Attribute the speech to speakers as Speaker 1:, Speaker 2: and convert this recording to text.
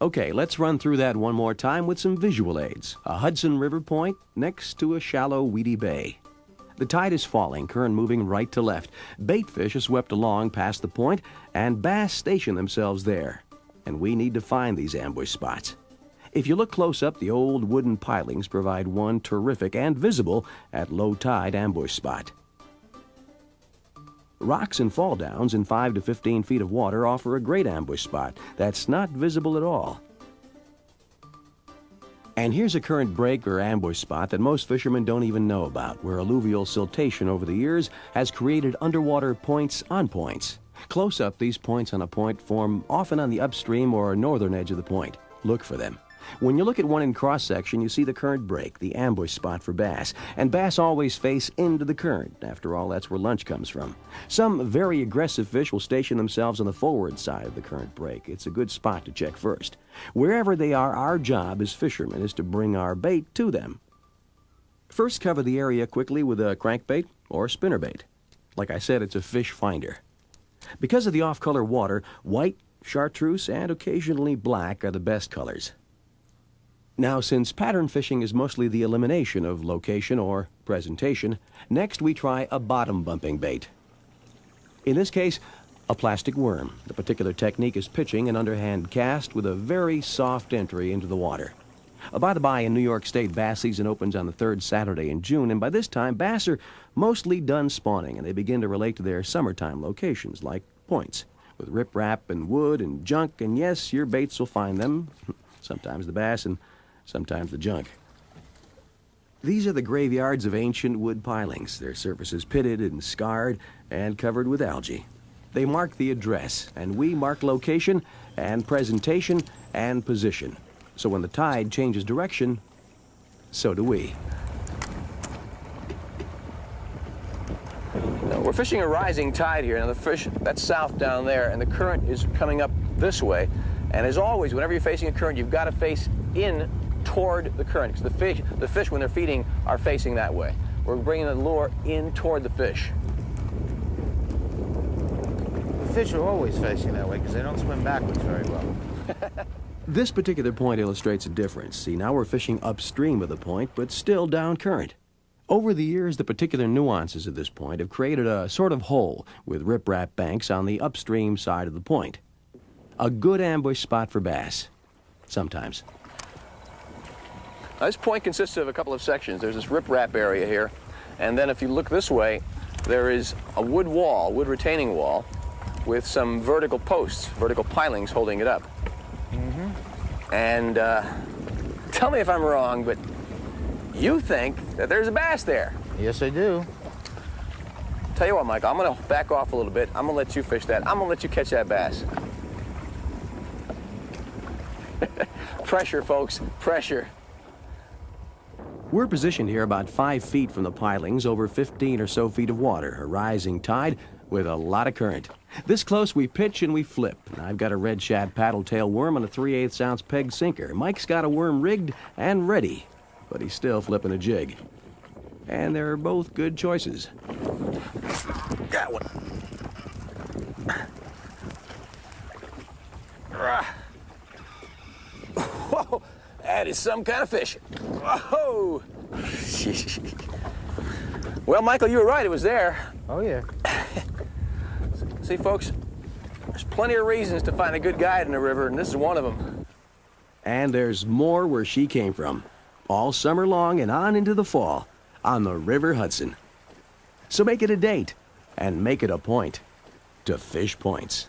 Speaker 1: Okay, let's run through that one more time with some visual aids. A Hudson River point next to a shallow, weedy bay. The tide is falling, current moving right to left. Bait fish are swept along past the point, and bass station themselves there. And we need to find these ambush spots. If you look close up, the old wooden pilings provide one terrific and visible at low tide ambush spot. Rocks and fall downs in 5 to 15 feet of water offer a great ambush spot that's not visible at all. And here's a current break or ambush spot that most fishermen don't even know about, where alluvial siltation over the years has created underwater points on points. Close up, these points on a point form often on the upstream or northern edge of the point. Look for them. When you look at one in cross-section, you see the current break, the ambush spot for bass. And bass always face into the current. After all, that's where lunch comes from. Some very aggressive fish will station themselves on the forward side of the current break. It's a good spot to check first. Wherever they are, our job as fishermen is to bring our bait to them. First, cover the area quickly with a crankbait or spinnerbait. Like I said, it's a fish finder. Because of the off-color water, white, chartreuse, and occasionally black are the best colors. Now, since pattern fishing is mostly the elimination of location or presentation, next we try a bottom-bumping bait. In this case, a plastic worm. The particular technique is pitching an underhand cast with a very soft entry into the water. By the by, in New York State, bass season opens on the third Saturday in June, and by this time, bass are mostly done spawning, and they begin to relate to their summertime locations, like points, with riprap and wood and junk, and yes, your baits will find them, sometimes the bass and sometimes the junk. These are the graveyards of ancient wood pilings, their surfaces pitted and scarred and covered with algae. They mark the address, and we mark location and presentation and position. So when the tide changes direction, so do we.
Speaker 2: Now, we're fishing a rising tide here. Now the fish, that's south down there, and the current is coming up this way. And as always, whenever you're facing a current, you've got to face in toward the current, because the fish, when they're feeding, are facing that way. We're bringing the lure in toward the fish.
Speaker 3: The fish are always facing that way because they don't swim backwards very well.
Speaker 1: This particular point illustrates a difference. See, now we're fishing upstream of the point, but still down current. Over the years, the particular nuances of this point have created a sort of hole with riprap banks on the upstream side of the point. A good ambush spot for bass. Sometimes.
Speaker 2: Now, this point consists of a couple of sections. There's this riprap area here, and then if you look this way, there is a wood wall, wood retaining wall, with some vertical posts, vertical pilings holding it up. And tell me if I'm wrong, but you think that there's a bass there.
Speaker 3: Yes, I do.
Speaker 2: Tell you what, Michael, I'm going to back off a little bit. I'm going to let you fish that. I'm going to let you catch that bass. Pressure, folks, pressure.
Speaker 1: We're positioned here about 5 feet from the pilings, over 15 or so feet of water, a rising tide with a lot of current. This close, we pitch and we flip. And I've got a red shad paddle tail worm on a 3/8 ounce peg sinker. Mike's got a worm rigged and ready, but he's still flipping a jig. And they're both good choices.
Speaker 2: Got one. Whoa, that is some kind of fish. Whoa. Well, Michael, you were right. It was there.
Speaker 3: Oh, yeah.
Speaker 2: See, folks, there's plenty of reasons to find a good guide in the river, and this is one of them.
Speaker 1: And there's more where she came from, all summer long and on into the fall, on the River Hudson. So make it a date, and make it a point to fish points.